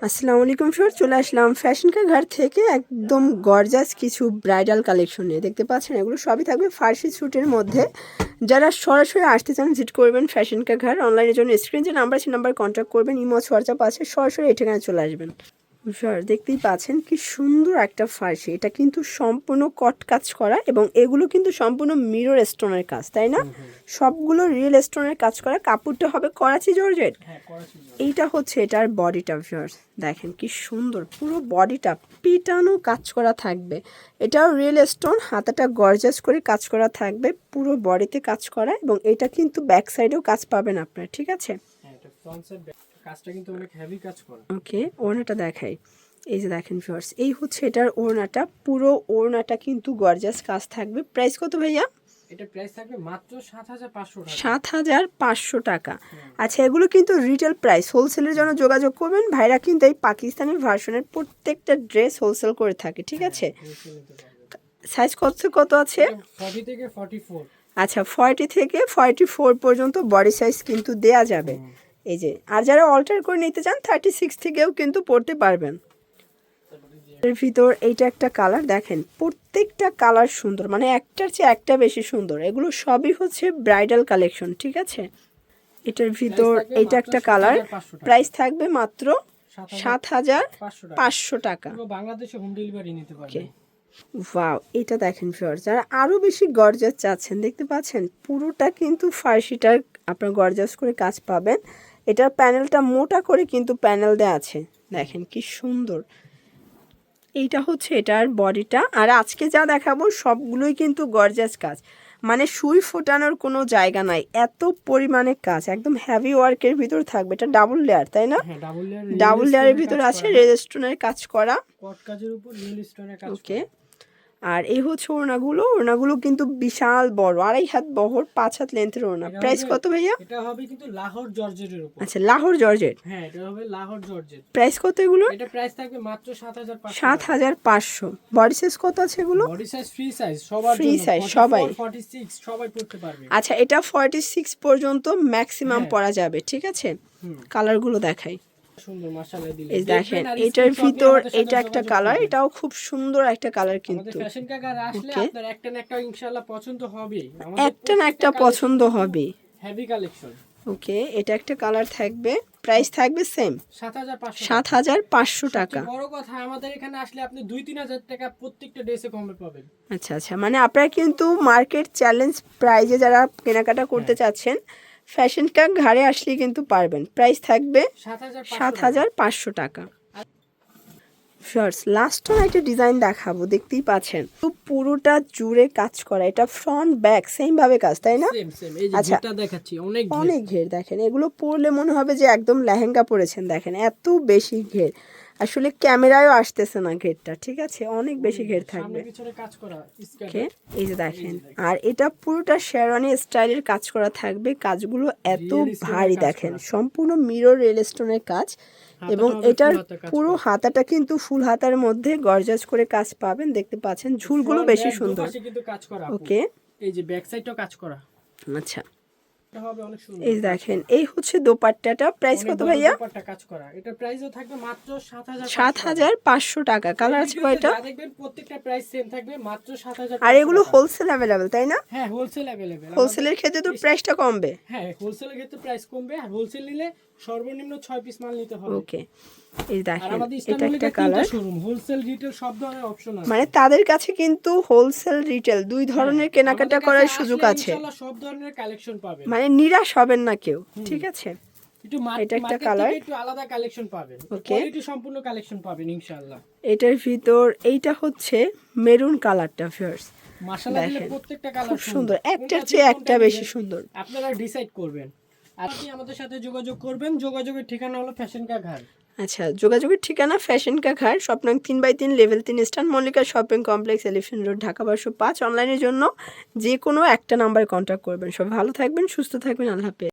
আসসালামু আলাইকুম স্যার, চলে আসলাম ফ্যাশন কা ঘর থেকে একদম গর্জাস কিছু ব্রাইডাল কালেকশন নিয়ে। দেখতে পাচ্ছেন এগুলো সবই থাকবে ফার্সি স্যুটের মধ্যে। যারা সরাসরি আসতে চান ভিজিট করবেন ফ্যাশন কা ঘর। অনলাইনের জন্য স্ক্রিন যে নাম্বার আছে নাম্বার কন্ট্যাক্ট করবেন, ইমো হোয়াটসঅ্যাপ আছে, সরাসরি এই ঠিকানায় চলে আসবেন। স্যার দেখতেই পাচ্ছেন কি সুন্দর একটা ফার্সি, এটা কিন্তু সম্পূর্ণ কট কাজ করা এবং এগুলো কিন্তু সম্পূর্ণ মিরর স্টোনের কাজ, তাই না? সবগুলো রিয়েল স্টোনের কাজ করা। কাপড়টা হবে করাচি জর্জেট। এইটা হচ্ছে এটার বডিটা ভিউয়ার্স, দেখেন কি সুন্দর, পুরো বডিটা পিটানো কাজ করা থাকবে। এটাও রিয়েল স্টোন, হাতাটা গর্জাস করে কাজ করা থাকবে, পুরো বডিতে কাজ করা। এবং এটা কিন্তু ব্যাক সাইডেও কাজ পাবেন আপনার, ঠিক আছে? কাজটা কিন্তু অনেক হেভি কাজ করা। ওকে, ওড়নাটা দেখাই। এই যে দেখেন ভিউয়ার্স, এই হচ্ছে এটার ওড়নাটা, পুরো ওড়নাটা কিন্তু গর্জাস কাজ থাকবে। প্রাইস কত ভাইয়া? এটা প্রাইস থাকবে মাত্র ৭৫০০ টাকা। ৭৫০০ টাকা। আচ্ছা, এগুলো কিন্তু রিটেল প্রাইস। হোলসেলের জন্য যোগাযোগ করবেন। ভাইরা কিন্তু এই পাকিস্তানি ভার্সনের প্রত্যেকটা ড্রেস হোলসেল করে থাকে, ঠিক আছে? সাইজ কত আছে? 40 থেকে 44। আচ্ছা, 40 থেকে 44 পর্যন্ত বডি সাইজ কিন্তু দেয়া যাবে। এই যে, আর যারা অল্টার করে নিতে চান 36 থেকেও কিন্তু পড়তে পারবেন। এর ভিতর এইটা একটা কালার, দেখেন প্রত্যেকটা কালার সুন্দর, মানে একটার চেয়ে একটা বেশি সুন্দর। এগুলো সবই হচ্ছে ব্রাইডাল কালেকশন, ঠিক আছে? এটার ভিতর এইটা একটা কালার, প্রাইস থাকবে মাত্র ৭৫০০ টাকা। বাংলাদেশে হোম ডেলিভারি নিতে পারবেন। ওয়াও, এটা দেখেন ভিউয়ার্স, যারা আরও বেশি গর্জাস চাচ্ছেন, দেখতে পাচ্ছেন পুরোটা কিন্তু ফার্সিটার আপনার গর্জাস করে কাজ পাবেন। এটার প্যানেলটা মোটা করে কিন্তু প্যানেল দেওয়া আছে, দেখেন কি সুন্দর। এইটা হচ্ছে এটার বডিটা। আর আজকে যা দেখাবো সবগুলোই কিন্তু গর্জাস কাজ, মানে সুই ফোটানোর কোনো জায়গা নাই, এত পরিমাণে কাজ, একদম হেভি ওয়ার্কের ভিতর থাকবে। এটা ডাবল লেয়ার, তাই না? ডাবল লেয়ারের ভিতর আছে রেল স্টোনের কাজ করা, কট কাজের উপর রিয়েল স্টোনের কাজ। ওকে। আর এই হচ্ছে ওড়নাগুলো কিন্তু বিশাল বড়, ২.৫ হাত বহর, ৫ হাত লেন্থের ওড়না। প্রাইস কত ভাইয়া? এটা হবে কিন্তু লাহোর জর্জেটের উপর। আচ্ছা, লাহোর জর্জেট। হ্যাঁ, এটা হবে লাহোর জর্জেট। প্রাইস কত এগুলো? এটা প্রাইস থাকবে মাত্র ৭৫০০। ৭৫০০। বডি সাইজ কত আছে এগুলো? বডি সাইজ ফ্রি সাইজ, সবার জন্য। ফ্রি সাইজ, সবাই 46 সবাই পড়তে পারবে। আচ্ছা, এটা 46 পর্যন্ত ম্যাক্সিমাম পরা যাবে, ঠিক আছে? কালারগুলো দেখাই। সুন্দর মাশাআল্লাহ দিলে। এই দেখেন এটার ভিতর এটা একটা কালার, এটাও খুব সুন্দর একটা কালার কিন্তু। আমাদের ফ্যাশন কাগার আসলে আপনার একটা না একটা ইনশাআল্লাহ পছন্দ হবে। একটা না একটা পছন্দ হবে। Heavy collection. ওকে, এটা একটা কালার থাকবে, প্রাইস থাকবে সেম ৭৫০০ টাকা। বড় কথা, আমাদের এখানে আসলে আপনি ২-৩ হাজার টাকা প্রত্যেকটা ড্রেসে কমে পাবেন। আচ্ছা আচ্ছা, মানে আপনারা কিন্তু মার্কেট চ্যালেঞ্জ প্রাইজে যারা কেনাকাটা করতে চাচ্ছেন ফ্যাশন কাক ঘাড়ে আসলে কিন্তু পারবেন। প্রাইস থাকবে ৭৫০০ টাকা। শর্টস লাস্ট একটা ডিজাইন দেখাবো, দেখতেই পাচ্ছেন তো পুরোটা জুড়ে কাজ করা। এটা ফ্রন্ট ব্যাক সেম ভাবে কাজ, তাই না? আচ্ছা, এটা দেখাচ্ছি অনেক ঘের। দেখেন এগুলো পরলে মনে হবে যে একদম লেহেঙ্গা পরেছেন। দেখেন এত বেশি ঘের, আসলে ক্যামেরায়ও আসতেছে না ঘেরটা, ঠিক আছে? অনেক বেশি ঘের থাকবে। এই যে দেখেন, আর এটা পুরোটা শেরওয়ানি স্টাইলের কাজ করা থাকবে। কাজগুলো এত ভারী, দেখেন সম্পূর্ণ মিরর রেল স্টোনের কাজ। এবং এটার পুরো হাতাটা কিন্তু ফুল হাতার মধ্যে গর্জাস করে কাজ পাবেন, দেখতে পাচ্ছেন। ঝুলগুলো বেশি সুন্দর, ওকে। এই যে ব্যাক সাইডটাও কাজ করা। আচ্ছা, এই দেখেন এই হচ্ছে দোপাট্টাটা। প্রাইস কত ভাইয়া? দোপাট্টা কাজ করা, এটা প্রাইসও থাকবে মাত্র ৭৫০০ টাকা। কালার আছে কয়টা? দেখবেন প্রত্যেকটা প্রাইস সেম থাকবে, মাত্র ৭৫০০। আর এগুলো হোলসেল अवेलेबल, তাই না? হ্যাঁ, হোলসেল अवेलेबल। হোলসেলের ক্ষেত্রে তো প্রাইসটা কমবে। হ্যাঁ, হোলসেলের ক্ষেত্রে প্রাইস কমবে, আর হোলসেল নিলে সর্বনিম্ন ৬ পিস মাল নিতে হবে। ওকে, এই দেখেন এটা একটা কালার। হোলসেল রিটেল সব ধরনের অপশন আছে, মানে তাদের কাছে কিন্তু হোলসেল রিটেল দুই ধরনের কেনাকাটা করার সুযোগ আছে। ইনশাআল্লাহ সব ধরনের কালেকশন পাবেন, মানে নিরাশ হবেন না কেউ, ঠিক আছে? এটা একটা কালার, একটু আলাদা কালেকশন পাবেন, কোয়ালিটি সম্পূর্ণ কালেকশন পাবেন ইনশাআল্লাহ। এটার ভিতর এইটা হচ্ছে মেরুন কালারটা ভিউয়ার্স, মাশাআল্লাহ দিলে প্রত্যেকটা কালার খুব সুন্দর, একটার চেয়ে একটা বেশি সুন্দর। আপনারা ডিসাইড করবেন। আপনি আমাদের সাথে যোগাযোগ করবেন। যোগাযোগের ঠিকানা হলো ফ্যাশন কা ঘর। আচ্ছা, যোগাযোগের ঠিকানা ফ্যাশন কা ঘর, স্বপ্নাং 3/3 level 3 eastern Mallika shopping complex, elephant road, Dhaka ১২০৫। অনলাইনের জন্য যে কোনো একটা নাম্বারে কন্ট্যাক্ট করবেন। সব ভালো থাকবেন, সুস্থ থাকবেন, আল্লাহ হাফেজ।